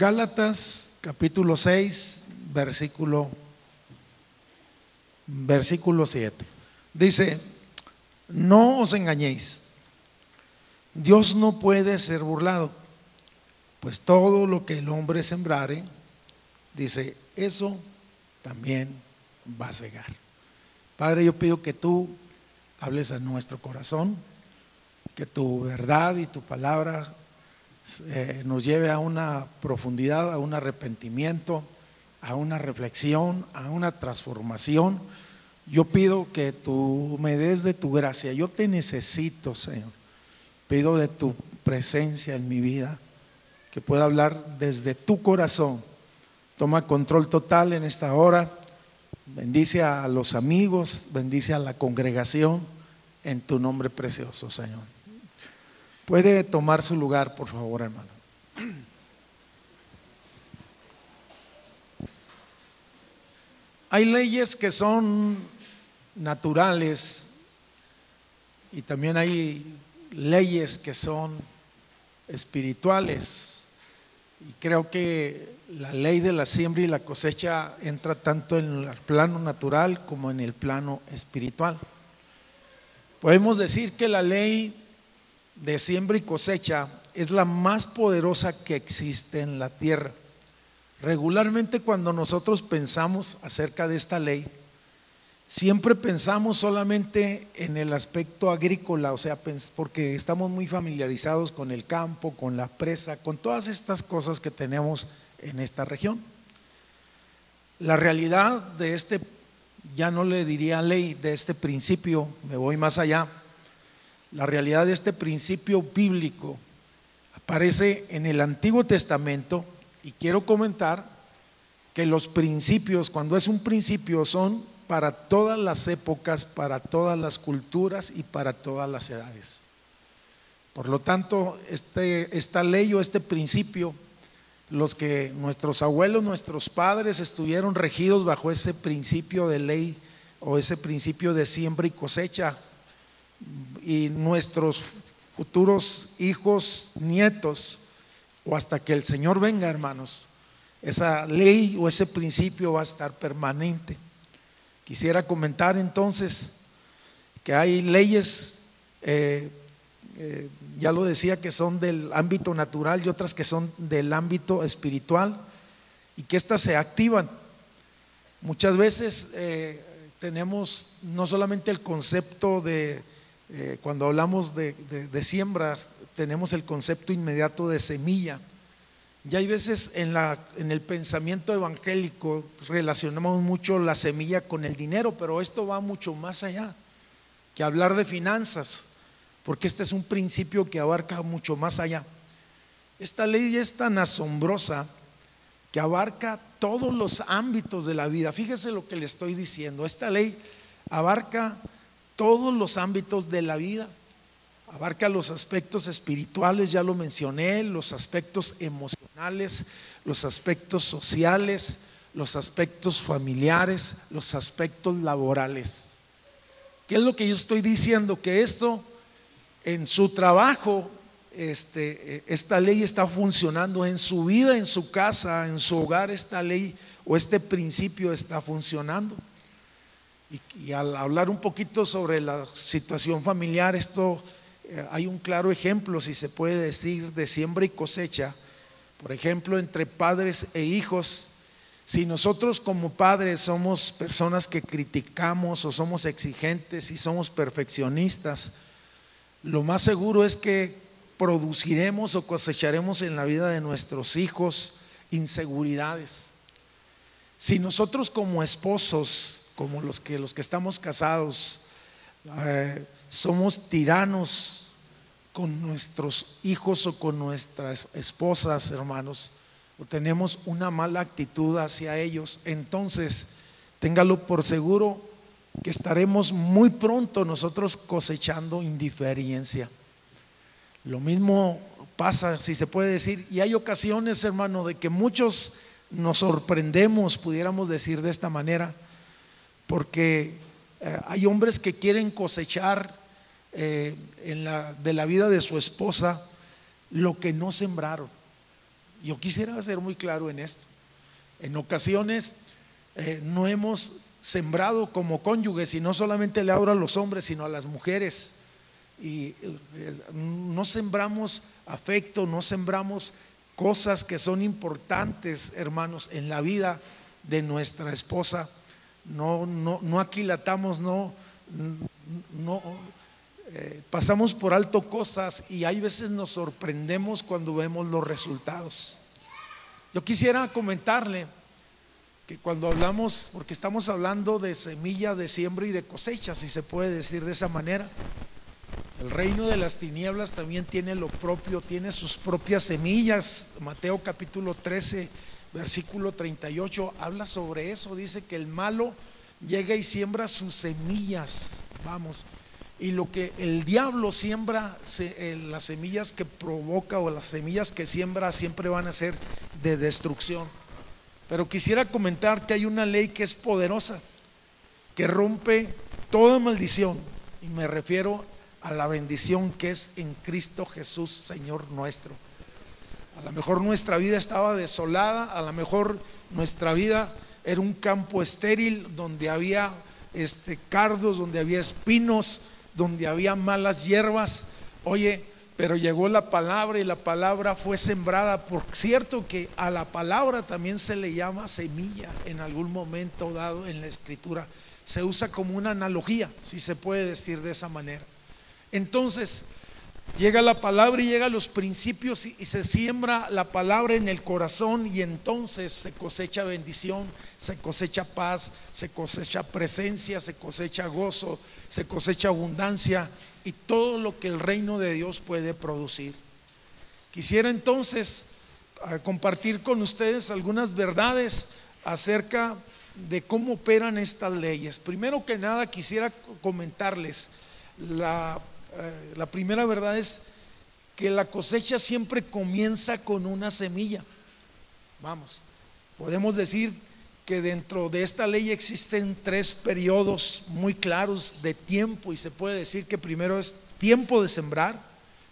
Gálatas capítulo 6, versículo 7. Dice: no os engañéis, Dios no puede ser burlado, pues todo lo que el hombre sembrare, dice, eso también va a segar. Padre, yo pido que tú hables a nuestro corazón, que tu verdad y tu palabra nos lleve a una profundidad, a un arrepentimiento, a una reflexión, a una transformación. Yo pido que tú me des de tu gracia. Yo te necesito, Señor. Pido de tu presencia en mi vida, que pueda hablar desde tu corazón. Toma control total en esta hora. Bendice a los amigos, bendice a la congregación en tu nombre precioso, Señor. Puede tomar su lugar, por favor, hermano. Hay leyes que son naturales y también hay leyes que son espirituales. Y creo que la ley de la siembra y la cosecha entra tanto en el plano natural como en el plano espiritual. Podemos decir que la ley de siembra y cosecha es la más poderosa que existe en la tierra. Regularmente cuando nosotros pensamos acerca de esta ley, siempre pensamos solamente en el aspecto agrícola, o sea, porque estamos muy familiarizados con el campo, con la presa, con todas estas cosas que tenemos en esta región. La realidad de este, ya no le diría ley, de este principio, me voy más allá. La realidad de este principio bíblico aparece en el Antiguo Testamento, y quiero comentar que los principios, cuando es un principio, son para todas las épocas, para todas las culturas y para todas las edades. Por lo tanto, esta ley o este principio, los que nuestros abuelos, nuestros padres estuvieron regidos bajo ese principio de ley o ese principio de siembra y cosecha, y nuestros futuros hijos, nietos, o hasta que el Señor venga, hermanos, esa ley o ese principio va a estar permanente. Quisiera comentar entonces que hay leyes, ya lo decía, que son del ámbito natural y otras que son del ámbito espiritual, y que éstas se activan. Muchas veces tenemos no solamente el concepto de cuando hablamos de siembras, tenemos el concepto inmediato de semilla. Y hay veces en el pensamiento evangélico relacionamos mucho la semilla con el dinero, pero esto va mucho más allá que hablar de finanzas, porque este es un principio que abarca mucho más allá. Esta ley es tan asombrosa que abarca todos los ámbitos de la vida. Fíjese lo que le estoy diciendo. Esta ley abarca todos los ámbitos de la vida, abarca los aspectos espirituales, ya lo mencioné, los aspectos emocionales, los aspectos sociales, los aspectos familiares, los aspectos laborales. ¿Qué es lo que yo estoy diciendo? Que esto en su trabajo, esta ley está funcionando en su vida, en su casa, en su hogar. Esta ley o este principio está funcionando. Y al hablar un poquito sobre la situación familiar, esto hay un claro ejemplo, si se puede decir, de siembra y cosecha. Por ejemplo, entre padres e hijos. Si nosotros como padres somos personas que criticamos o somos exigentes y somos perfeccionistas, lo más seguro es que produciremos o cosecharemos en la vida de nuestros hijos inseguridades. Si nosotros como esposos, como los que estamos casados, somos tiranos con nuestros hijos o con nuestras esposas, hermanos, o tenemos una mala actitud hacia ellos, entonces téngalo por seguro que estaremos muy pronto nosotros cosechando indiferencia. Lo mismo pasa, si se puede decir, y hay ocasiones, hermano, de que muchos nos sorprendemos, pudiéramos decir de esta manera, porque hay hombres que quieren cosechar de la vida de su esposa lo que no sembraron. Yo quisiera ser muy claro en esto. En ocasiones no hemos sembrado como cónyuges, y no solamente le hablo a los hombres, sino a las mujeres. Y no sembramos afecto, no sembramos cosas que son importantes, hermanos, en la vida de nuestra esposa. No aquilatamos, pasamos por alto cosas, y hay veces nos sorprendemos cuando vemos los resultados. Yo quisiera comentarle que cuando hablamos, porque estamos hablando de semilla, de siembra y de cosecha, si se puede decir de esa manera, el reino de las tinieblas también tiene lo propio, tiene sus propias semillas. Mateo capítulo 13 versículo 38 habla sobre eso. Dice que el malo llega y siembra sus semillas, vamos, y lo que el diablo siembra, las semillas que provoca o las semillas que siembra siempre van a ser de destrucción. Pero quisiera comentar que hay una ley que es poderosa, que rompe toda maldición, y me refiero a la bendición que es en Cristo Jesús, Señor nuestro. A lo mejor nuestra vida estaba desolada, a lo mejor nuestra vida era un campo estéril donde había cardos, donde había espinos, donde había malas hierbas. Oye, pero llegó la palabra, y la palabra fue sembrada. Por cierto que a la palabra también se le llama semilla en algún momento dado en la escritura. Se usa como una analogía, si se puede decir de esa manera. Entonces llega la palabra y llegan los principios, y se siembra la palabra en el corazón, y entonces se cosecha bendición, se cosecha paz, se cosecha presencia, se cosecha gozo, se cosecha abundancia y todo lo que el reino de Dios puede producir. Quisiera entonces compartir con ustedes algunas verdades acerca de cómo operan estas leyes. Primero que nada quisiera comentarles la primera verdad es que la cosecha siempre comienza con una semilla. Vamos, podemos decir que dentro de esta ley existen 3 periodos muy claros de tiempo, y se puede decir que primero es tiempo de sembrar,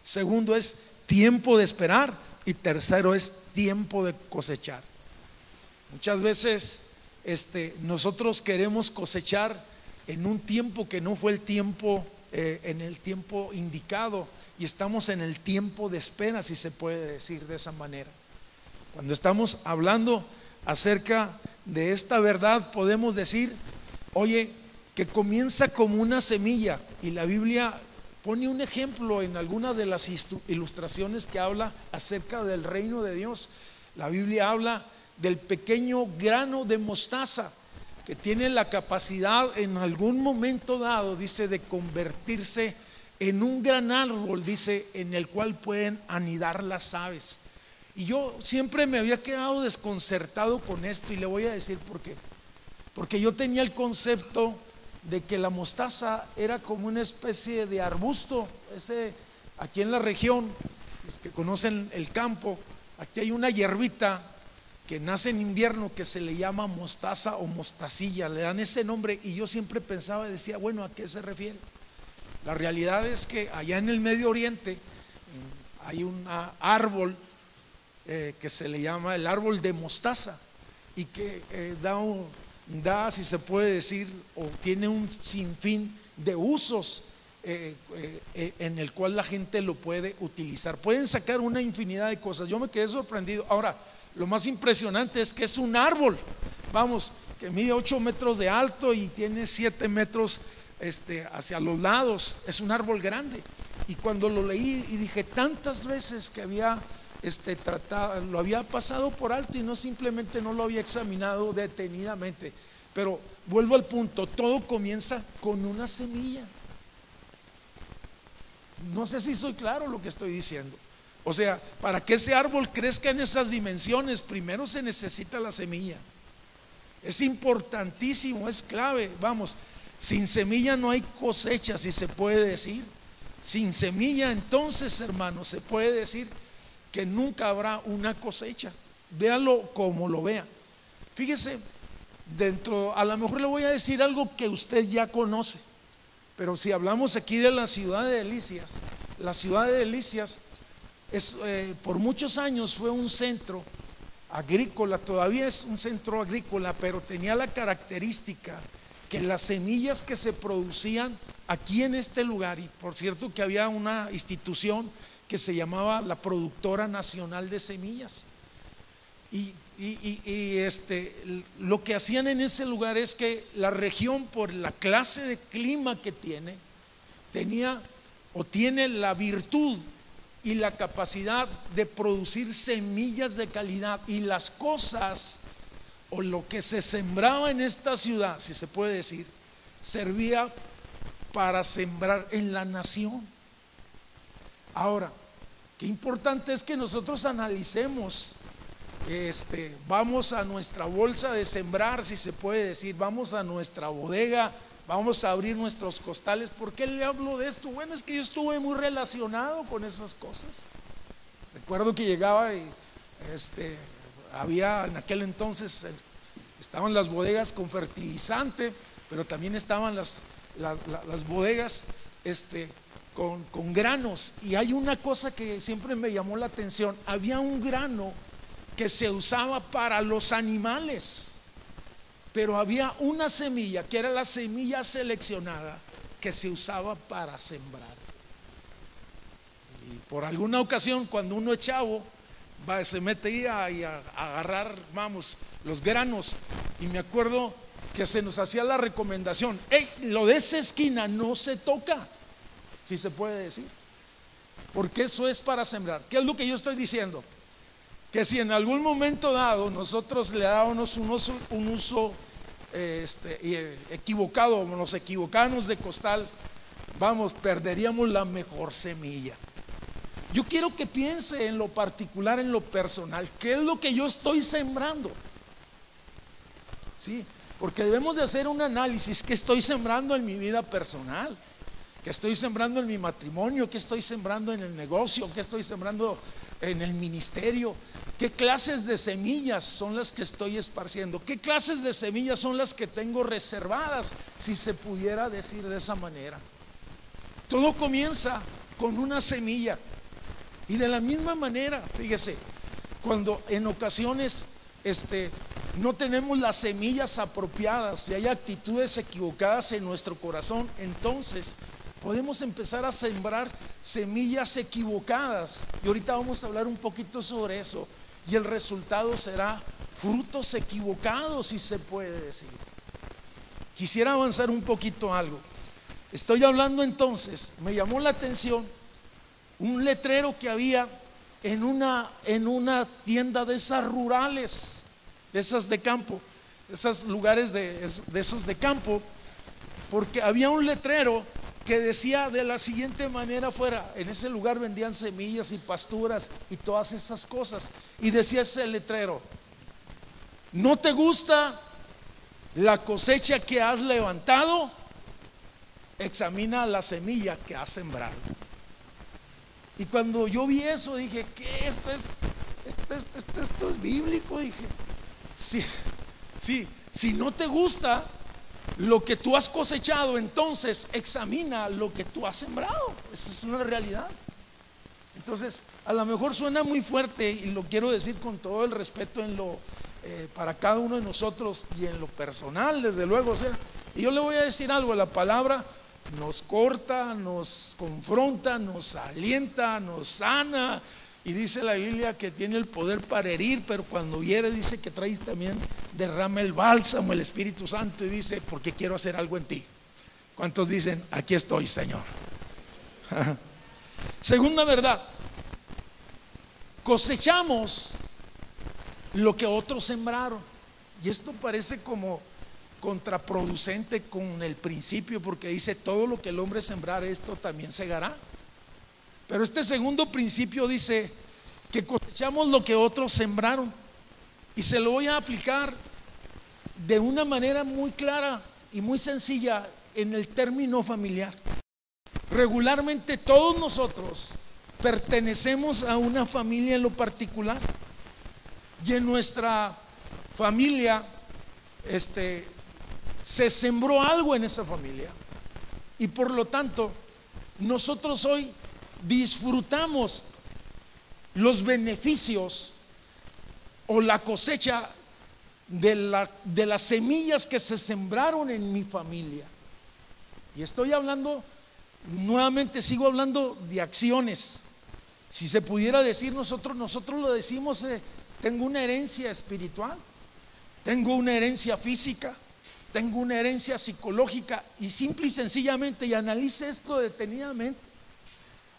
segundo es tiempo de esperar, y tercero es tiempo de cosechar. Muchas veces nosotros queremos cosechar en un tiempo que no fue el tiempo, en el tiempo indicado, y estamos en el tiempo de espera, si se puede decir de esa manera. Cuando estamos hablando acerca de esta verdad, podemos decir, oye, que comienza como una semilla, y la Biblia pone un ejemplo en alguna de las ilustraciones que habla acerca del reino de Dios. La Biblia habla del pequeño grano de mostaza, que tiene la capacidad en algún momento dado, dice, de convertirse en un gran árbol, dice, en el cual pueden anidar las aves. Y yo siempre me había quedado desconcertado con esto, y le voy a decir por qué. Porque yo tenía el concepto de que la mostaza era como una especie de arbusto. Aquí en la región, los que conocen el campo, aquí hay una hierbita que nace en invierno que se le llama mostaza o mostacilla, le dan ese nombre, y yo siempre pensaba y decía, bueno, ¿a qué se refiere? La realidad es que allá en el Medio Oriente hay un árbol que se le llama el árbol de mostaza, y que da, si se puede decir, o tiene un sinfín de usos en el cual la gente lo puede utilizar. Pueden sacar una infinidad de cosas. Yo me quedé sorprendido. Ahora, lo más impresionante es que es un árbol, vamos, que mide 8 metros de alto y tiene 7 metros hacia los lados. Es un árbol grande. Y cuando lo leí y dije, tantas veces que había tratado, lo había pasado por alto, y no simplemente no lo había examinado detenidamente. Pero vuelvo al punto, todo comienza con una semilla. No sé si soy claro lo que estoy diciendo. O sea, para que ese árbol crezca en esas dimensiones, primero se necesita la semilla. Es importantísimo, es clave. Vamos, sin semilla no hay cosecha, si se puede decir. Sin semilla, entonces, hermano, se puede decir que nunca habrá una cosecha. Véalo como lo vea. Fíjese, a lo mejor le voy a decir algo que usted ya conoce, pero si hablamos aquí de la ciudad de Delicias, la ciudad de Delicias por muchos años fue un centro agrícola, todavía es un centro agrícola, pero tenía la característica que las semillas que se producían aquí en este lugar, y por cierto que había una institución que se llamaba la Productora Nacional de Semillas, y lo que hacían en ese lugar es que la región, por la clase de clima que tiene, tenía o tiene la virtud y la capacidad de producir semillas de calidad, y las cosas o lo que se sembraba en esta ciudad, si se puede decir, servía para sembrar en la nación. Ahora, qué importante es que nosotros analicemos, vamos a nuestra bolsa de sembrar, si se puede decir, vamos a nuestra bodega, vamos a abrir nuestros costales. ¿Por qué le hablo de esto? Bueno, es que yo estuve muy relacionado con esas cosas. Recuerdo que llegaba y había en aquel entonces, estaban las bodegas con fertilizante, pero también estaban las bodegas con granos. Y hay una cosa que siempre me llamó la atención: había un grano que se usaba para los animales, pero había una semilla que era la semilla seleccionada que se usaba para sembrar. Y por alguna ocasión, cuando uno es chavo, se mete ahí a agarrar, los granos, y me acuerdo que se nos hacía la recomendación: lo de esa esquina no se toca, si se puede decir, porque eso es para sembrar. ¿Qué es lo que yo estoy diciendo? Que si en algún momento dado nosotros le dábamos un uso equivocado, nos equivocamos de costal, perderíamos la mejor semilla. Yo quiero que piense en lo particular, en lo personal, ¿qué es lo que yo estoy sembrando? Sí, porque debemos de hacer un análisis. ¿Qué estoy sembrando en mi vida personal? ¿Qué estoy sembrando en mi matrimonio? ¿Qué estoy sembrando en el negocio? ¿Qué estoy sembrando en el ministerio? ¿Qué clases de semillas son las que estoy esparciendo? ¿Qué clases de semillas son las que tengo reservadas, si se pudiera decir de esa manera? Todo comienza con una semilla. Y de la misma manera, fíjese, cuando en ocasiones no tenemos las semillas apropiadas y hay actitudes equivocadas en nuestro corazón, entonces podemos empezar a sembrar semillas equivocadas. Y ahorita vamos a hablar un poquito sobre eso, y el resultado será frutos equivocados, si se puede decir. Quisiera avanzar un poquito algo. Estoy hablando entonces, me llamó la atención un letrero que había en una tienda de esas rurales, de esas de campo, esos lugares de esos de campo, porque había un letrero que decía de la siguiente manera afuera. En ese lugar vendían semillas y pasturas y todas esas cosas, y decía ese letrero: ¿no te gusta la cosecha que has levantado? Examina la semilla que has sembrado. Y cuando yo vi eso dije: ¿qué? Esto es bíblico. Dije: si no te gusta lo que tú has cosechado, entonces examina lo que tú has sembrado. Esa es una realidad. Entonces, a lo mejor suena muy fuerte, y lo quiero decir con todo el respeto para cada uno de nosotros y en lo personal, desde luego. O sea, y yo le voy a decir algo: la palabra nos corta, nos confronta, nos alienta, nos sana, y dice la Biblia que tiene el poder para herir, pero cuando hiere dice que trae también, derrama el bálsamo, el Espíritu Santo, y dice: porque quiero hacer algo en ti. ¿Cuántos dicen: aquí estoy, Señor? Segunda verdad: cosechamos lo que otros sembraron. Y esto parece como contraproducente con el principio, porque dice: todo lo que el hombre sembrar, esto también segará. Pero este segundo principio dice que cosechamos lo que otros sembraron, y se lo voy a aplicar de una manera muy clara y muy sencilla en el término familiar. Regularmente todos nosotros pertenecemos a una familia en lo particular, y en nuestra familia se sembró algo en esa familia, y por lo tanto nosotros hoy disfrutamos los beneficios o la cosecha de las semillas que se sembraron en mi familia. Y estoy hablando, nuevamente sigo hablando de acciones. Si se pudiera decir, nosotros lo decimos, tengo una herencia espiritual, tengo una herencia física, tengo una herencia psicológica, y simple y sencillamente, y analice esto detenidamente.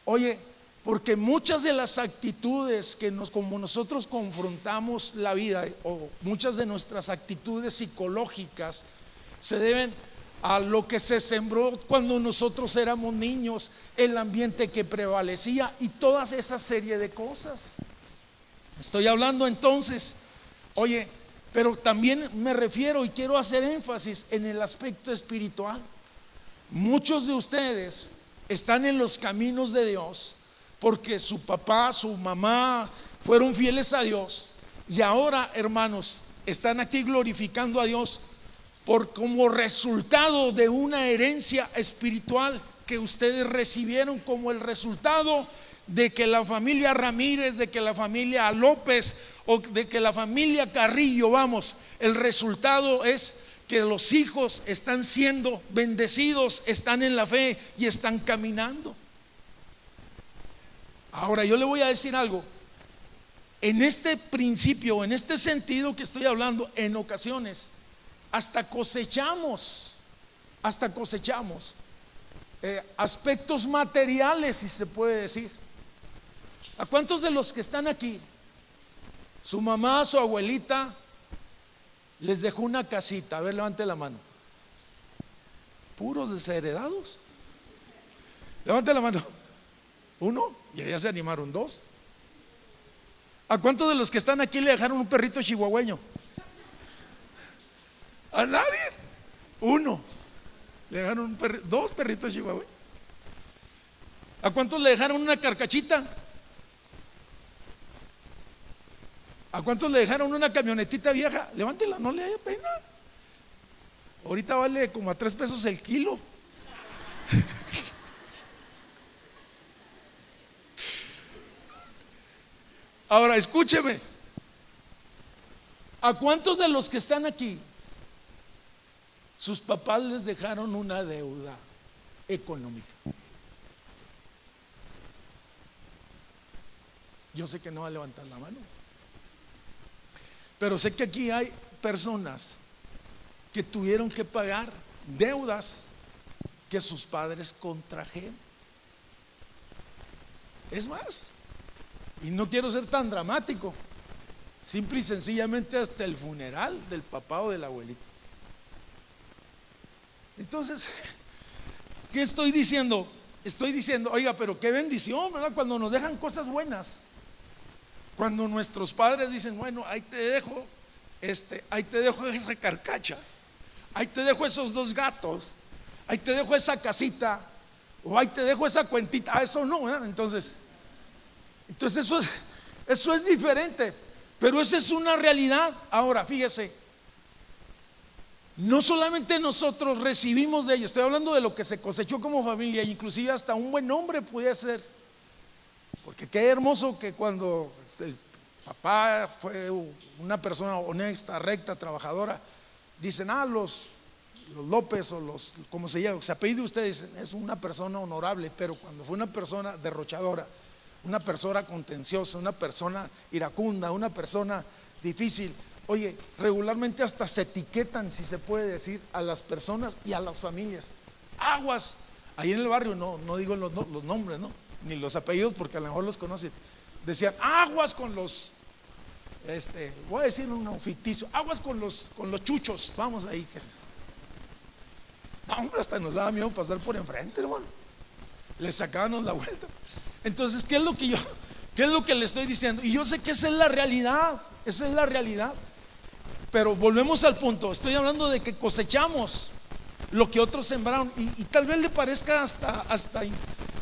Oye, porque muchas de las actitudes como nosotros confrontamos la vida, o muchas de nuestras actitudes psicológicas, se deben a lo que se sembró cuando nosotros éramos niños, el ambiente que prevalecía y toda esa serie de cosas. Estoy hablando entonces, oye, pero también me refiero y quiero hacer énfasis en el aspecto espiritual. Muchos de ustedes están en los caminos de Dios porque su papá, su mamá fueron fieles a Dios, y ahora, hermanos, están aquí glorificando a Dios como resultado de una herencia espiritual que ustedes recibieron, como el resultado de que la familia Ramírez, de que la familia López o de que la familia Carrillo, vamos, el resultado es que los hijos están siendo bendecidos, están en la fe y están caminando. Ahora yo le voy a decir algo. En este principio, en este sentido que estoy hablando, en ocasiones hasta cosechamos aspectos materiales, si se puede decir. ¿A cuántos de los que están aquí, su mamá, su abuelita les dejó una casita? A ver, levante la mano. Puros desheredados. Levante la mano. Uno, y ya se animaron dos. ¿A cuántos de los que están aquí le dejaron un perrito chihuahueño? A nadie. Uno. Le dejaron dos perritos chihuahueños. ¿A cuántos le dejaron una carcachita? ¿A cuántos le dejaron una camionetita vieja? Levántela, no le haya pena. Ahorita vale como a 3 pesos el kilo. Ahora escúcheme. ¿A cuántos de los que están aquí sus papás les dejaron una deuda económica? Yo sé que no va a levantar la mano, pero sé que aquí hay personas que tuvieron que pagar deudas que sus padres contrajeron. Es más, y no quiero ser tan dramático, simple y sencillamente hasta el funeral del papá o del abuelito. Entonces, ¿qué estoy diciendo? Estoy diciendo, oiga, pero qué bendición, ¿verdad? Cuando nos dejan cosas buenas, cuando nuestros padres dicen, bueno, ahí te dejo esa carcacha, ahí te dejo esos 2 gatos, ahí te dejo esa casita, o ahí te dejo esa cuentita. Eso no, ¿verdad? Entonces eso es diferente, pero esa es una realidad. Ahora, fíjese, no solamente nosotros recibimos de ellos, estoy hablando de lo que se cosechó como familia, inclusive hasta un buen hombre puede ser, porque qué hermoso que cuando el papá fue una persona honesta, recta, trabajadora, dicen, los López o los, como se llama, se apellida usted, dicen, es una persona honorable. Pero cuando fue una persona derrochadora, una persona contenciosa, una persona iracunda, una persona difícil, oye, regularmente hasta se etiquetan, si se puede decir, a las personas y a las familias. Aguas, ahí en el barrio, no digo los nombres, ¿no? Ni los apellidos, porque a lo mejor los conocen. Decían, aguas con los, voy a decir un ficticio, aguas con los chuchos, vamos ahí. No, hombre, hasta nos daba miedo pasar por enfrente, hermano. Les sacábamos la vuelta. Entonces, ¿qué es lo que le estoy diciendo? Y yo sé que esa es la realidad, pero volvemos al punto. Estoy hablando de que cosechamos lo que otros sembraron, y tal vez le parezca hasta,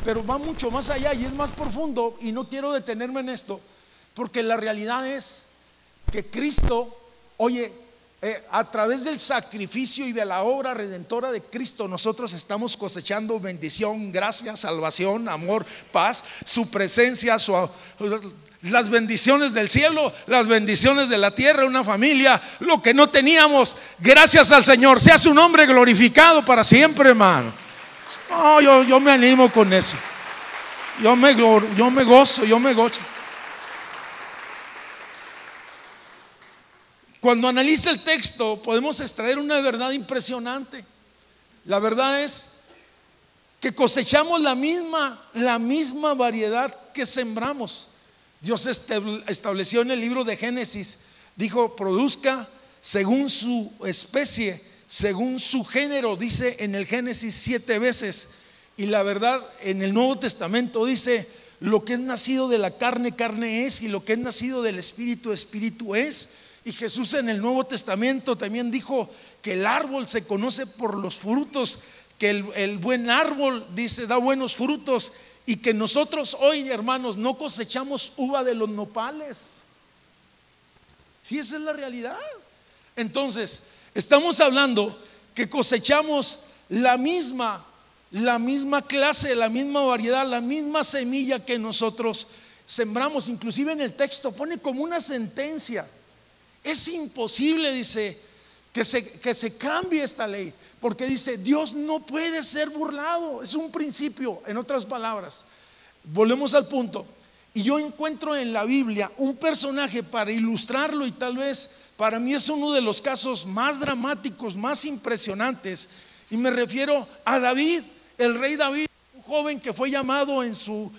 pero va mucho más allá y es más profundo, y no quiero detenerme en esto, porque la realidad es que Cristo, oye, A través del sacrificio y de la obra redentora de Cristo, nosotros estamos cosechando bendición, gracia, salvación, amor, paz, su presencia, las bendiciones del cielo, las bendiciones de la tierra, una familia, lo que no teníamos. Gracias al Señor, sea su nombre glorificado para siempre, hermano. No, yo me animo con eso. Yo me gozo. Cuando analiza el texto podemos extraer una verdad impresionante. La verdad es que cosechamos la misma variedad que sembramos. Dios estableció en el libro de Génesis, dijo: produzca según su especie, según su género, dice en el Génesis 7 veces. Y la verdad, en el Nuevo Testamento dice: lo que es nacido de la carne, carne es, y lo que es nacido del espíritu, espíritu es. Y Jesús en el Nuevo Testamento también dijo que el árbol se conoce por los frutos, que el buen árbol, dice, da buenos frutos, y que nosotros hoy, hermanos, no cosechamos uva de los nopales. Sí, esa es la realidad. Entonces, estamos hablando que cosechamos la misma clase, la misma variedad, la misma semilla que nosotros sembramos. Inclusive en el texto pone como una sentencia: es imposible, dice, que se cambie esta ley, porque dice: Dios no puede ser burlado. Es un principio, en otras palabras. Volvemos al punto. Y yo encuentro en la Biblia un personaje para ilustrarlo, y tal vez para mí es uno de los casos más dramáticos, más impresionantes, y me refiero a David, el rey David, un joven que fue llamado en su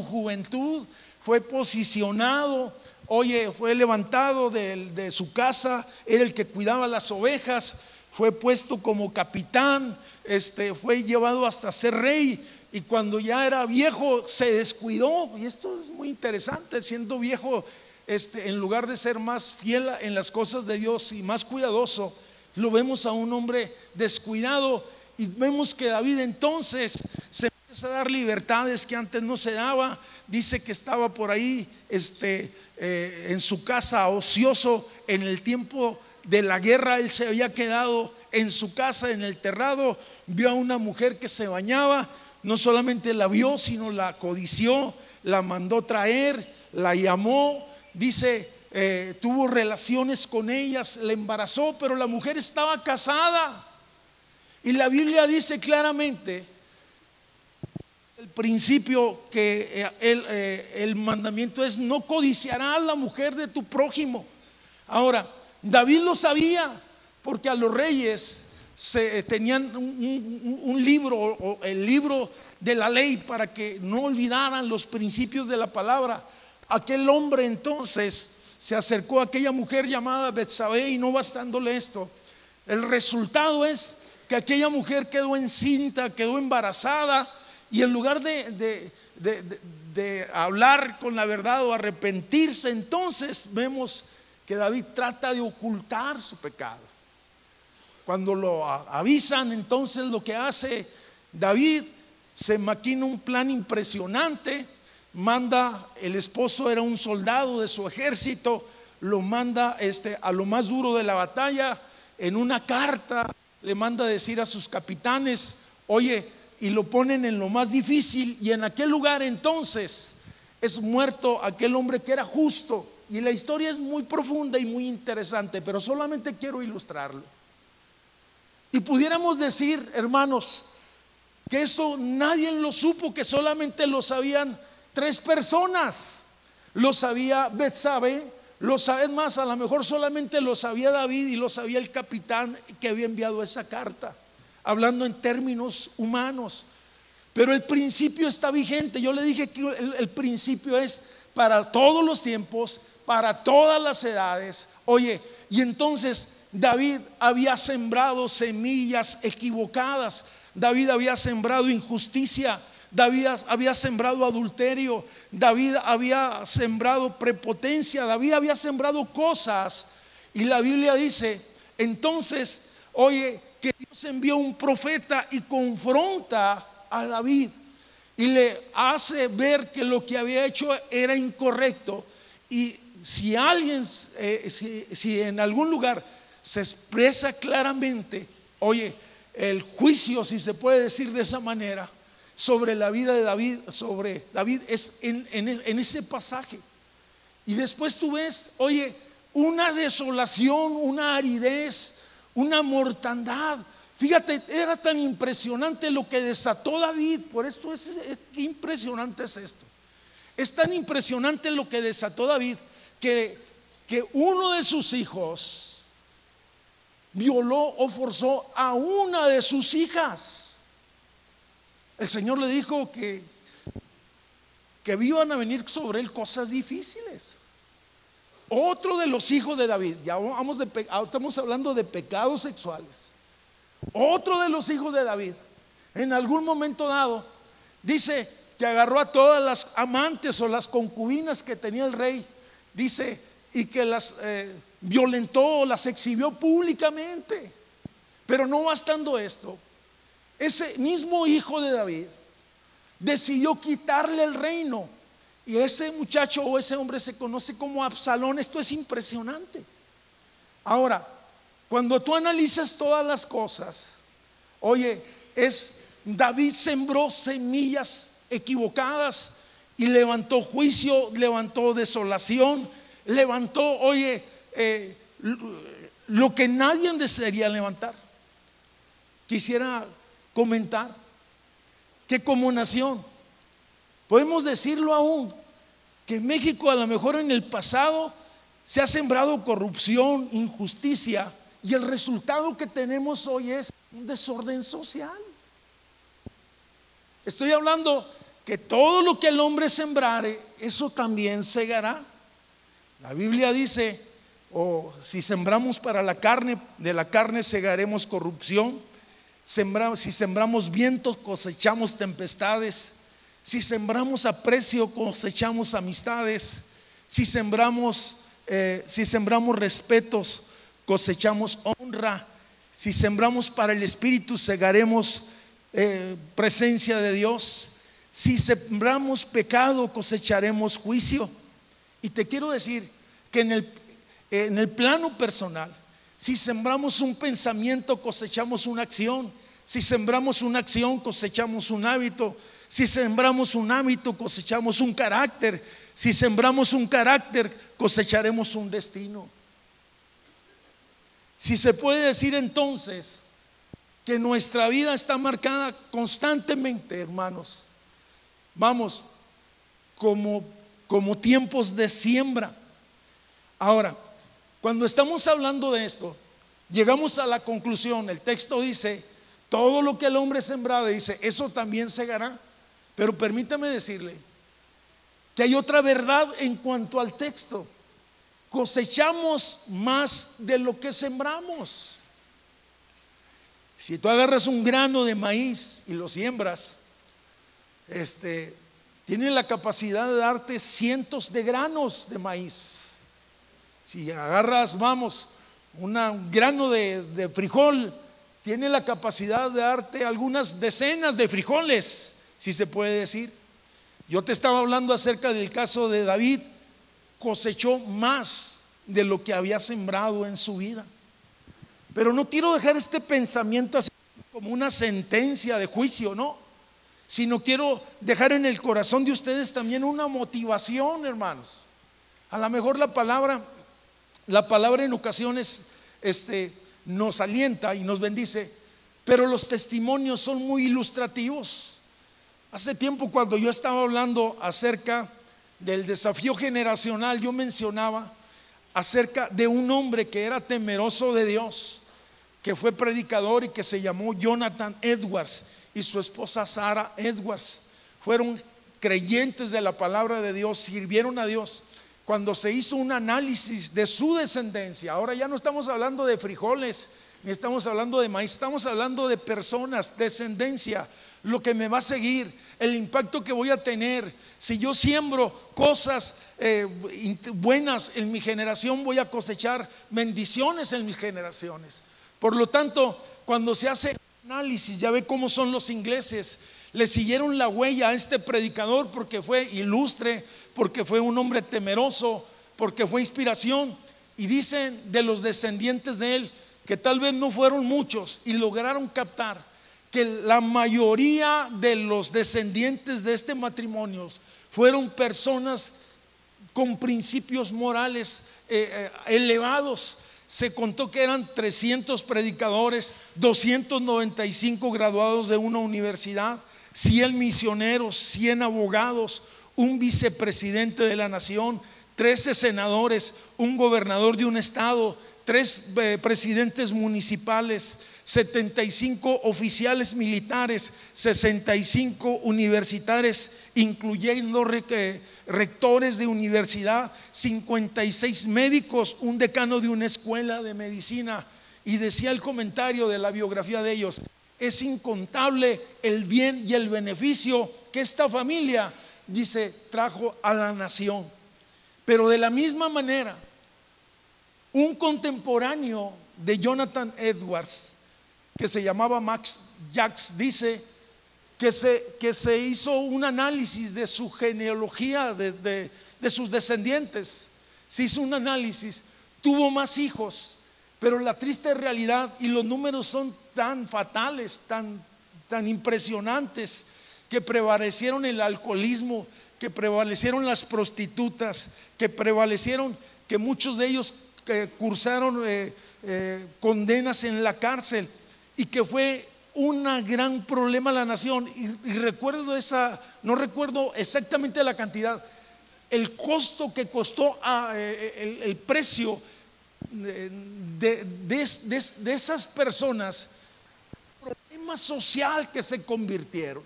juventud, fue posicionado. Oye, fue levantado de su casa, era el que cuidaba las ovejas, fue puesto como capitán, fue llevado hasta ser rey, y cuando ya era viejo se descuidó. Y esto es muy interesante: siendo viejo, en lugar de ser más fiel en las cosas de Dios y más cuidadoso, lo vemos a un hombre descuidado. Y vemos que David entonces se empieza a dar libertades que antes no se daba. Dice que estaba por ahí en su casa ocioso. En el tiempo de la guerra él se había quedado en su casa, en el terrado. Vio a una mujer que se bañaba, no solamente la vio, sino la codició, la mandó traer, la llamó, dice, tuvo relaciones con ellas, la embarazó, pero la mujer estaba casada. Y la Biblia dice claramente el principio, que el mandamiento es: no codiciarás la mujer de tu prójimo. Ahora, David lo sabía, porque a los reyes tenían un libro, o el libro de la ley, para que no olvidaran los principios de la palabra. Aquel hombre entonces se acercó a aquella mujer llamada Betsabé, y no bastándole esto, el resultado es que aquella mujer quedó encinta, quedó embarazada. Y en lugar de hablar con la verdad o arrepentirse, entonces vemos que David trata de ocultar su pecado. Cuando lo avisan, entonces lo que hace David, se maquina un plan impresionante. Manda, el esposo era un soldado de su ejército, lo manda a lo más duro de la batalla. En una carta le manda decir a sus capitanes: oye, y lo ponen en lo más difícil. Y en aquel lugar entonces es muerto aquel hombre que era justo. Y la historia es muy profunda y muy interesante, pero solamente quiero ilustrarlo. Y pudiéramos decir, hermanos, que eso nadie lo supo, que solamente lo sabían 3 personas. Lo sabía Betsabé, lo saben más, a lo mejor solamente lo sabía David, y lo sabía el capitán que había enviado esa carta, hablando en términos humanos. Pero el principio está vigente. Yo le dije que el principio es para todos los tiempos, para todas las edades. Oye, y entonces David había sembrado semillas equivocadas. David había sembrado injusticia, David había sembrado adulterio, David había sembrado prepotencia, David había sembrado cosas. Y la Biblia dice entonces, oye, que Dios envió un profeta y confronta a David y le hace ver que lo que había hecho era incorrecto. Y si alguien, si en algún lugar se expresa claramente, oye, el juicio, si se puede decir de esa manera, sobre la vida de David, sobre David, es en ese pasaje. Y después tú ves, oye, una desolación, una aridez, una mortandad. Fíjate, era tan impresionante lo que desató David. Por eso qué impresionante es esto. Es tan impresionante lo que desató David que uno de sus hijos violó o forzó a una de sus hijas. El Señor le dijo que iban a venir sobre él cosas difíciles. Otro de los hijos de David, ya estamos hablando de pecados sexuales. Otro de los hijos de David, en algún momento dado, dice que agarró a todas las amantes o las concubinas que tenía el rey, dice, y que las violentó, las exhibió públicamente. Pero no bastando esto, ese mismo hijo de David decidió quitarle el reino. Y ese muchacho o ese hombre se conoce como Absalón. Esto es impresionante. Ahora, cuando tú analizas todas las cosas, oye, David sembró semillas equivocadas y levantó juicio, levantó desolación, levantó, oye, lo que nadie desearía levantar. Quisiera comentar que como nación podemos decirlo aún, que en México a lo mejor en el pasado se ha sembrado corrupción, injusticia, y el resultado que tenemos hoy es un desorden social. Estoy hablando que todo lo que el hombre sembrare, eso también segará. La Biblia dice, si sembramos para la carne, de la carne segaremos corrupción. Si sembramos vientos, cosechamos tempestades. Si sembramos aprecio, cosechamos amistades. Si sembramos respetos, cosechamos honra. Si sembramos para el Espíritu, segaremos presencia de Dios. Si sembramos pecado, cosecharemos juicio. Y te quiero decir que en el plano personal, si sembramos un pensamiento, cosechamos una acción. Si sembramos una acción, cosechamos un hábito. Si sembramos un hábito, cosechamos un carácter. Si sembramos un carácter, cosecharemos un destino. Si se puede decir entonces que nuestra vida está marcada constantemente, hermanos, vamos, como tiempos de siembra. Ahora, cuando estamos hablando de esto, llegamos a la conclusión. El texto dice, todo lo que el hombre sembrado, dice, eso también segará. Pero permítame decirle que hay otra verdad en cuanto al texto. Cosechamos más de lo que sembramos. Si tú agarras un grano de maíz y lo siembras, tiene la capacidad de darte cientos de granos de maíz. Si agarras, un grano de frijol, tiene la capacidad de darte algunas decenas de frijoles, si se puede decir. Yo te estaba hablando acerca del caso de David. Cosechó más de lo que había sembrado en su vida. Pero no quiero dejar este pensamiento así como una sentencia de juicio, no, sino quiero dejar en el corazón de ustedes también una motivación, hermanos. A lo mejor la palabra en ocasiones nos alienta y nos bendice, pero los testimonios son muy ilustrativos. Hace tiempo, cuando yo estaba hablando acerca del desafío generacional, yo mencionaba acerca de un hombre que era temeroso de Dios, que fue predicador y que se llamó Jonathan Edwards, y su esposa Sarah Edwards. Fueron creyentes de la palabra de Dios, sirvieron a Dios. Cuando se hizo un análisis de su descendencia, ahora ya no estamos hablando de frijoles, ni estamos hablando de maíz, estamos hablando de personas, descendencia, lo que me va a seguir, el impacto que voy a tener. Si yo siembro cosas buenas en mi generación, voy a cosechar bendiciones en mis generaciones. Por lo tanto, cuando se hace análisis, ya ve cómo son los ingleses. Le siguieron la huella a este predicador porque fue ilustre, porque fue un hombre temeroso, porque fue inspiración. y dicen de los descendientes de él, que tal vez no fueron muchos, y lograron captar que la mayoría de los descendientes de este matrimonio fueron personas con principios morales elevados. Se contó que eran 300 predicadores, 295 graduados de una universidad, 100 misioneros, 100 abogados, un vicepresidente de la nación, 13 senadores, un gobernador de un estado, 3 presidentes municipales, 75 oficiales militares, 65 universitarios, incluyendo rectores de universidad, 56 médicos, un decano de una escuela de medicina. Y decía el comentario de la biografía de ellos: es incontable el bien y el beneficio que esta familia, dice, trajo a la nación. Pero de la misma manera, un contemporáneo de Jonathan Edwards, que se llamaba Max Jacks, dice que se hizo un análisis de su genealogía, de sus descendientes. Se hizo un análisis, tuvo más hijos, pero la triste realidad, y los números son tan fatales, tan impresionantes, que prevalecieron el alcoholismo, que prevalecieron las prostitutas, que prevalecieron que muchos de ellos cursaron condenas en la cárcel, y que fue un gran problema a la nación. Y recuerdo no recuerdo exactamente la cantidad, el costo que costó, el precio de esas personas, problema social que se convirtieron.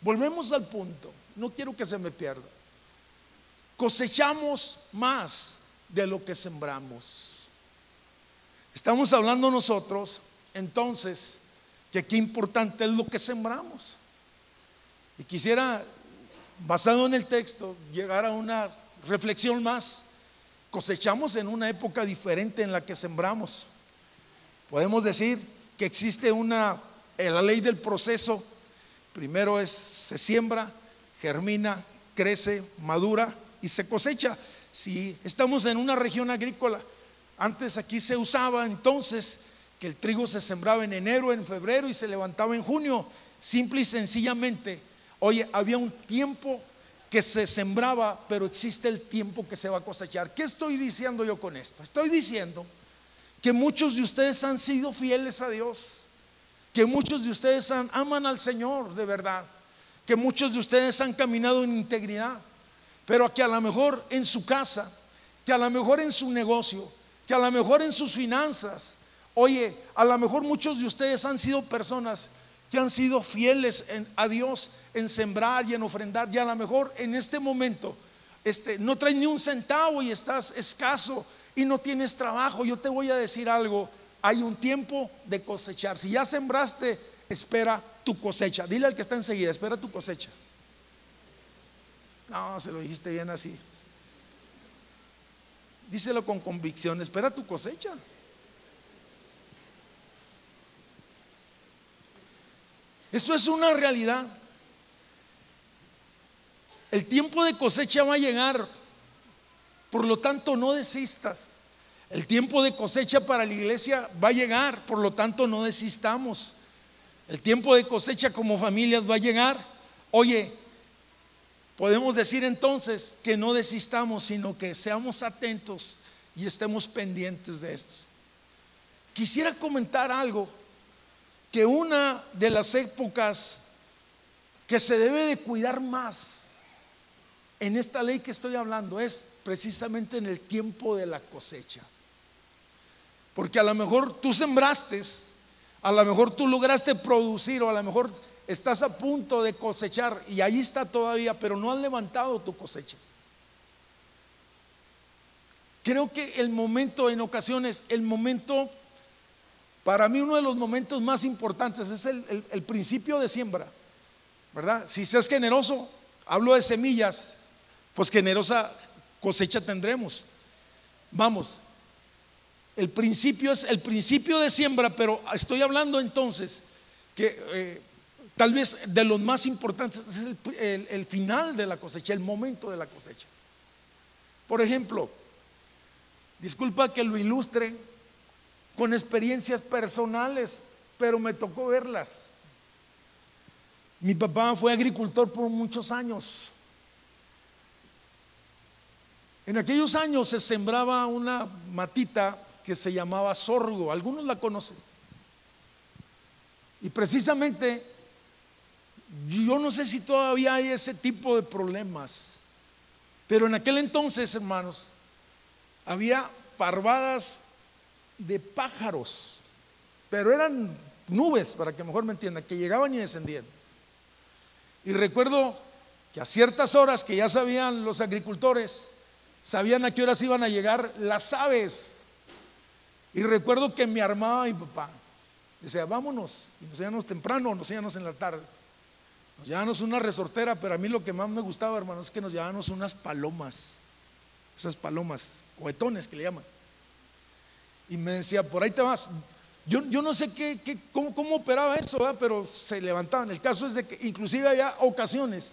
Volvemos al punto, no quiero que se me pierda. Cosechamos más de lo que sembramos. Estamos hablando nosotros entonces que qué importante es lo que sembramos. Y quisiera, basado en el texto, llegar a una reflexión más. Cosechamos en una época diferente en la que sembramos. Podemos decir que existe la ley del proceso. Primero se siembra, germina, crece, madura y se cosecha. Si estamos en una región agrícola, antes aquí se usaba entonces que el trigo se sembraba en enero, en febrero y se levantaba en junio. Simple y sencillamente, oye, había un tiempo que se sembraba, pero existe el tiempo que se va a cosechar. ¿Qué estoy diciendo yo con esto? Estoy diciendo que muchos de ustedes han sido fieles a Dios, que muchos de ustedes aman al Señor de verdad, que muchos de ustedes han caminado en integridad, pero que a lo mejor en su casa, que a lo mejor en su negocio, que a lo mejor en sus finanzas, oye, a lo mejor muchos de ustedes han sido personas que han sido fieles a Dios en sembrar y en ofrendar, y a lo mejor en este momento no traes ni un centavo y estás escaso y no tienes trabajo. Yo te voy a decir algo: hay un tiempo de cosechar. Si ya sembraste, espera tu cosecha. Dile al que está enseguida: espera tu cosecha. No, se lo dijiste bien así. Díselo con convicción: espera tu cosecha. Esto es una realidad. El tiempo de cosecha va a llegar, por lo tanto no desistas. El tiempo de cosecha para la iglesia va a llegar, por lo tanto no desistamos. El tiempo de cosecha como familias va a llegar. Oye, podemos decir entonces que no desistamos, sino que seamos atentos y estemos pendientes de esto. Quisiera comentar algo, que una de las épocas que se debe de cuidar más en esta ley que estoy hablando es precisamente en el tiempo de la cosecha. Porque a lo mejor tú sembraste, a lo mejor tú lograste producir, o a lo mejor estás a punto de cosechar y ahí está todavía, pero no has levantado tu cosecha. Creo que el momento, en ocasiones, el momento, para mí uno de los momentos más importantes es el principio de siembra, ¿verdad? Si seas generoso, hablo de semillas, pues generosa cosecha tendremos. Vamos, el principio es el principio de siembra, pero estoy hablando entonces que tal vez de los más importantes es el final de la cosecha, el momento de la cosecha. Por ejemplo, Disculpa que lo ilustre con experiencias personales, pero me tocó verlas. Mi papá fue agricultor por muchos años. En aquellos años se sembraba una matita que se llamaba sorgo, algunos la conocen. Y precisamente, yo no sé si todavía hay ese tipo de problemas, pero en aquel entonces, hermanos, había parvadas de pájaros, pero eran nubes, para que mejor me entiendan, que llegaban y descendían. Y recuerdo que a ciertas horas, que ya sabían los agricultores, sabían a qué horas iban a llegar las aves. Y recuerdo que me armaba mi papá, decía, vámonos, y nos íbamos temprano, nos íbamos en la tarde. Nos llevábamos una resortera, pero a mí lo que más me gustaba, hermanos, es que nos llevábamos unas palomas, esas palomas, cohetones que le llaman. Y me decía, por ahí te vas. Yo no sé cómo operaba eso, ¿verdad? Pero se levantaban. El caso es de que inclusive había ocasiones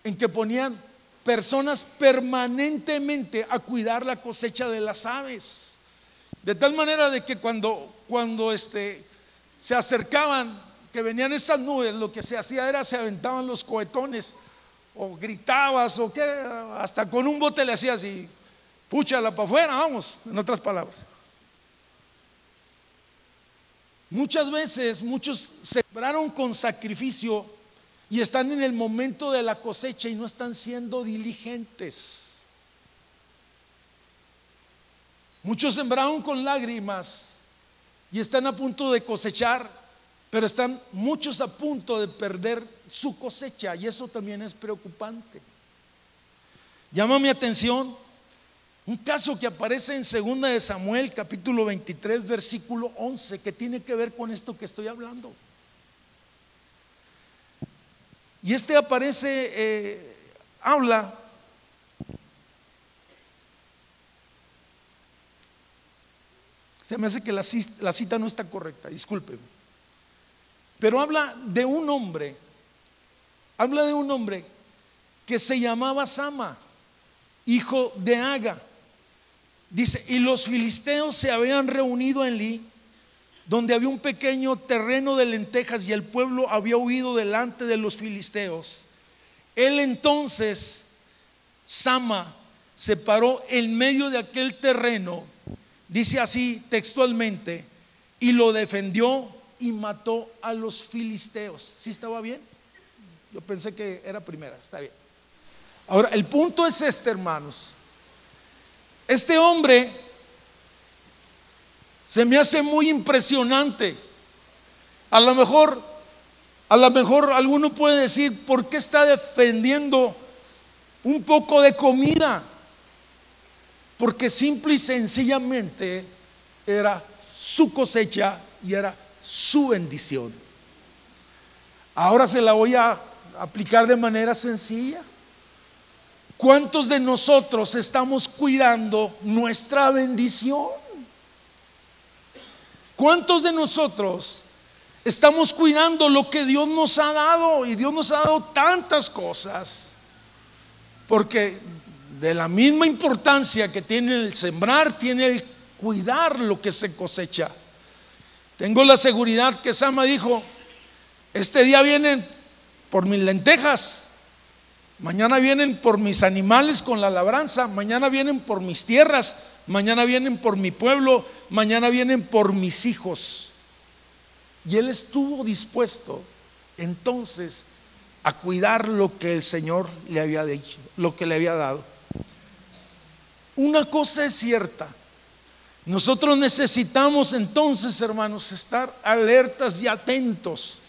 en que ponían personas permanentemente a cuidar la cosecha de las aves, de tal manera de que cuando se acercaban, que venían esas nubes, lo que se hacía era se aventaban los cohetones, o gritabas, o que hasta con un bote le hacías y púchala para afuera, vamos, en otras palabras. Muchas veces muchos sembraron con sacrificio y están en el momento de la cosecha y no están siendo diligentes. Muchos sembraron con lágrimas y están a punto de cosechar, pero están muchos a punto de perder su cosecha, y eso también es preocupante. Llama mi atención un caso que aparece en 2 de Samuel capítulo 23 versículo 11, que tiene que ver con esto que estoy hablando. Y aparece, habla se me hace que la cita no está correcta, discúlpeme, pero habla de un hombre que se llamaba Sama, hijo de Aga. Dice, y los filisteos se habían reunido en Li, donde había un pequeño terreno de lentejas, y el pueblo había huido delante de los filisteos. Él entonces, Sama, se paró en medio de aquel terreno, dice así textualmente, y lo defendió y mató a los filisteos. ¿Sí estaba bien? Yo pensé que era primera, está bien. Ahora, el punto es hermanos. Este hombre se me hace muy impresionante. A lo mejor alguno puede decir, ¿por qué está defendiendo un poco de comida? Porque simple y sencillamente era su cosecha y era su bendición. Ahora se la voy a aplicar de manera sencilla. ¿Cuántos de nosotros estamos cuidando nuestra bendición? ¿Cuántos de nosotros estamos cuidando lo que Dios nos ha dado? Y Dios nos ha dado tantas cosas, porque de la misma importancia que tiene el sembrar, tiene el cuidar lo que se cosecha. Tengo la seguridad que Sama dijo, este día vienen por mis lentejas, mañana vienen por mis animales con la labranza, mañana vienen por mis tierras, mañana vienen por mi pueblo, mañana vienen por mis hijos. Y él estuvo dispuesto entonces a cuidar lo que el Señor le había dicho, lo que le había dado. Una cosa es cierta, nosotros necesitamos entonces, hermanos, estar alertas y atentos,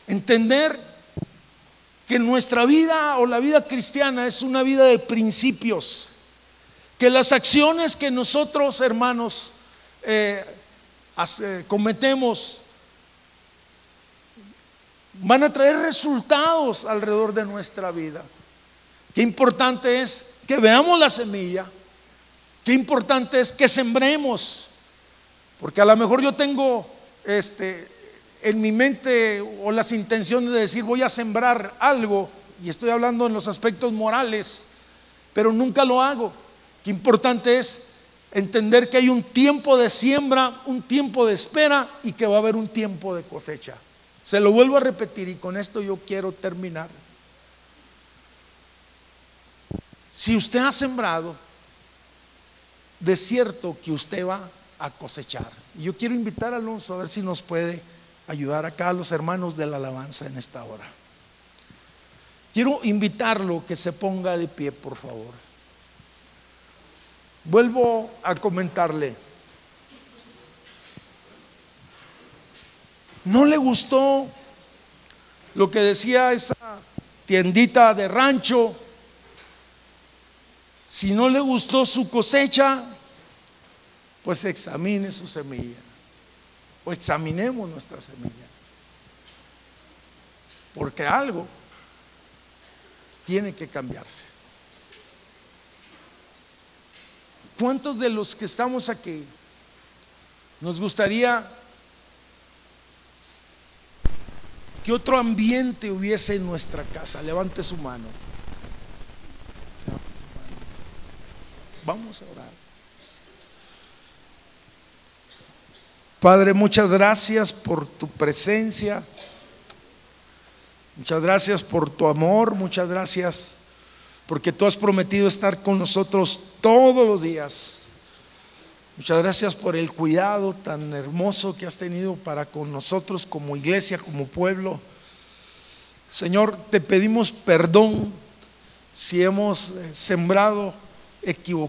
entender que nuestra vida o la vida cristiana es una vida de principios, que las acciones que nosotros, hermanos, cometemos van a traer resultados alrededor de nuestra vida. Qué importante es que veamos la semilla, qué importante es que sembremos, porque a lo mejor yo tengo en mi mente o las intenciones de decir voy a sembrar algo, y estoy hablando en los aspectos morales, pero nunca lo hago. Qué importante es entender que hay un tiempo de siembra, un tiempo de espera y que va a haber un tiempo de cosecha. Se lo vuelvo a repetir y con esto yo quiero terminar. Si usted ha sembrado, de cierto que usted va a cosechar. Y yo quiero invitar a Alonso a ver si nos puede ayudar acá a los hermanos de la alabanza en esta hora. Quiero invitarlo que se ponga de pie, por favor. Vuelvo a comentarle. ¿No le gustó lo que decía esa tiendita de rancho? Si no le gustó su cosecha, pues examine su semilla, o examinemos nuestra semilla, porque algo tiene que cambiarse. ¿Cuántos de los que estamos aquí nos gustaría que otro ambiente hubiese en nuestra casa? Levante su mano. Vamos a orar. Padre, muchas gracias por tu presencia. Muchas gracias por tu amor. Muchas gracias porque tú has prometido estar con nosotros todos los días. Muchas gracias por el cuidado tan hermoso que has tenido para con nosotros como iglesia, como pueblo. Señor, te pedimos perdón si hemos sembrado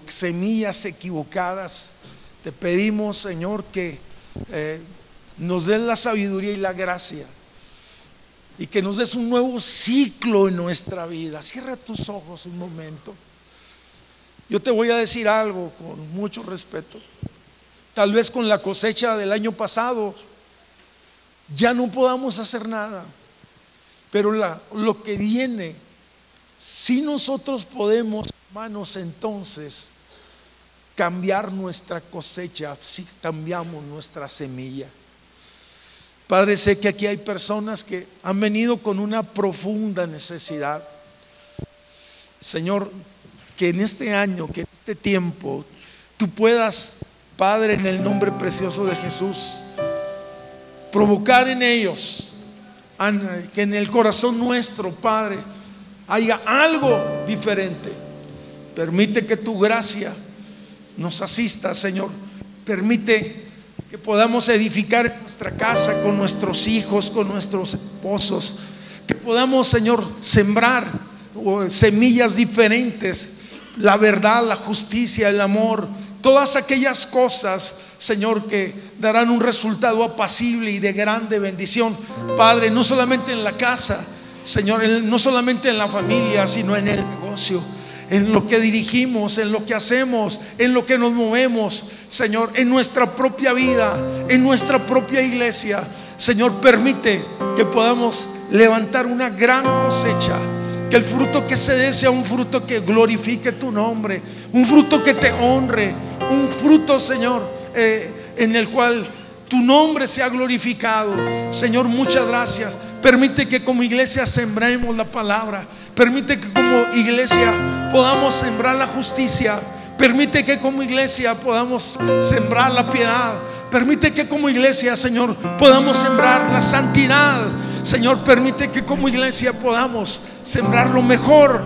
semillas equivocadas. Te pedimos, Señor, que nos des la sabiduría y la gracia y que nos des un nuevo ciclo en nuestra vida. Cierra tus ojos un momento. Yo te voy a decir algo con mucho respeto. Tal vez con la cosecha del año pasado ya no podamos hacer nada, pero lo que viene, si nosotros podemos, hermanos, entonces cambiar nuestra cosecha, si cambiamos nuestra semilla. Padre, sé que aquí hay personas que han venido con una profunda necesidad. Señor, que en este año, que en este tiempo, tú puedas, Padre, en el nombre precioso de Jesús, provocar en ellos, que en el corazón nuestro, Padre, haya algo diferente. Permite que tu gracia nos asista, Señor. Permite que podamos edificar en nuestra casa, con nuestros hijos, con nuestros esposos. Que podamos, Señor, sembrar semillas diferentes, la verdad, la justicia, el amor, todas aquellas cosas, Señor, que darán un resultado apacible y de grande bendición, Padre, no solamente en la casa, Señor, no solamente en la familia, sino en el negocio, en lo que dirigimos, en lo que hacemos, en lo que nos movemos, Señor, en nuestra propia vida, en nuestra propia iglesia. Señor, permite que podamos levantar una gran cosecha, que el fruto que se dé sea un fruto que glorifique tu nombre, un fruto que te honre, un fruto, Señor, en el cual tu nombre sea glorificado. Señor, muchas gracias. Permite que como iglesia sembremos la palabra. Permite que como iglesia podamos sembrar la justicia. Permite que como iglesia podamos sembrar la piedad. Permite que como iglesia, Señor, podamos sembrar la santidad. Señor, permite que como iglesia podamos sembrar lo mejor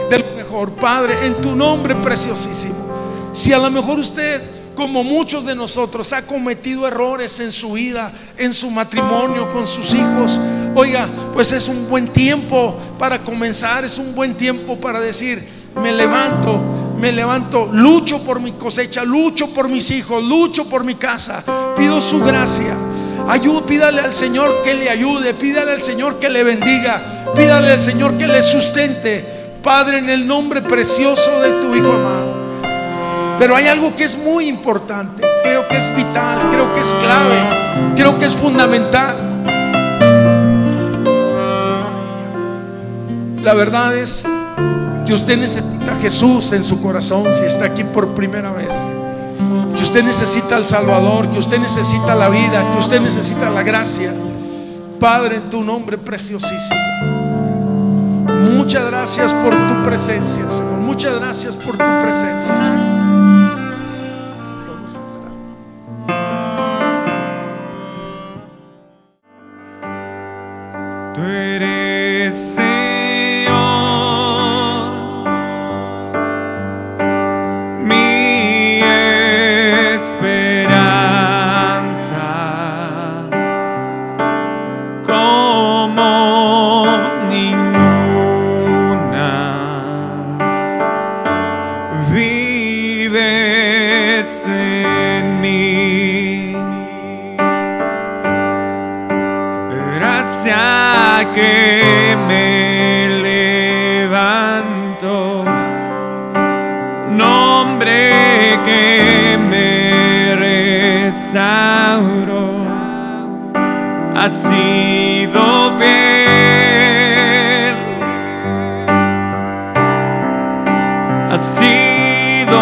de lo mejor, Padre, en tu nombre preciosísimo. Si a lo mejor usted, como muchos de nosotros, ha cometido errores en su vida, en su matrimonio, con sus hijos, oiga, pues es un buen tiempo para comenzar. Es un buen tiempo para decir: me levanto, lucho por mi cosecha, lucho por mis hijos, lucho por mi casa. Pido su gracia. Pídale al Señor que le ayude, pídale al Señor que le bendiga, pídale al Señor que le sustente, Padre, en el nombre precioso de tu Hijo amado. Pero hay algo que es muy importante, creo que es vital, creo que es clave, creo que es fundamental. La verdad es que usted necesita a Jesús en su corazón. Si está aquí por primera vez, que usted necesita al Salvador, que usted necesita la vida, que usted necesita la gracia, Padre, en tu nombre preciosísimo. Muchas gracias por tu presencia, Señor. Muchas gracias por tu presencia. Tú eres Señor, mi esperanza, como ninguna. Vives en mí, gracia que me levanto, nombre que me restauró, ha sido fiel, ha sido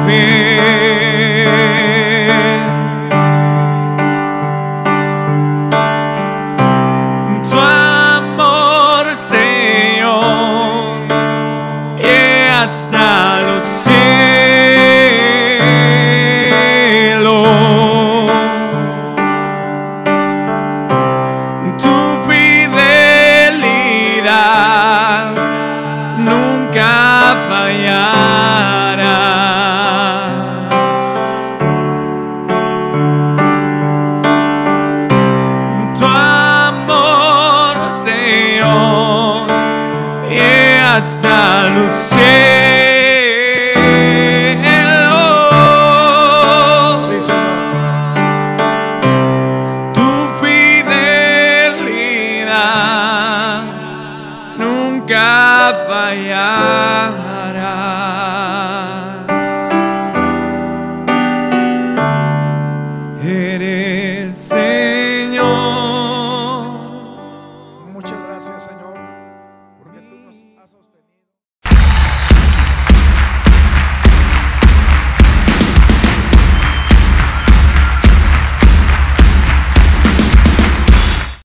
fiel. Tu amor, Señor, llega hasta los cielos. Tu fidelidad nunca fallará. Tu amor, Señor, llega hasta los cielos.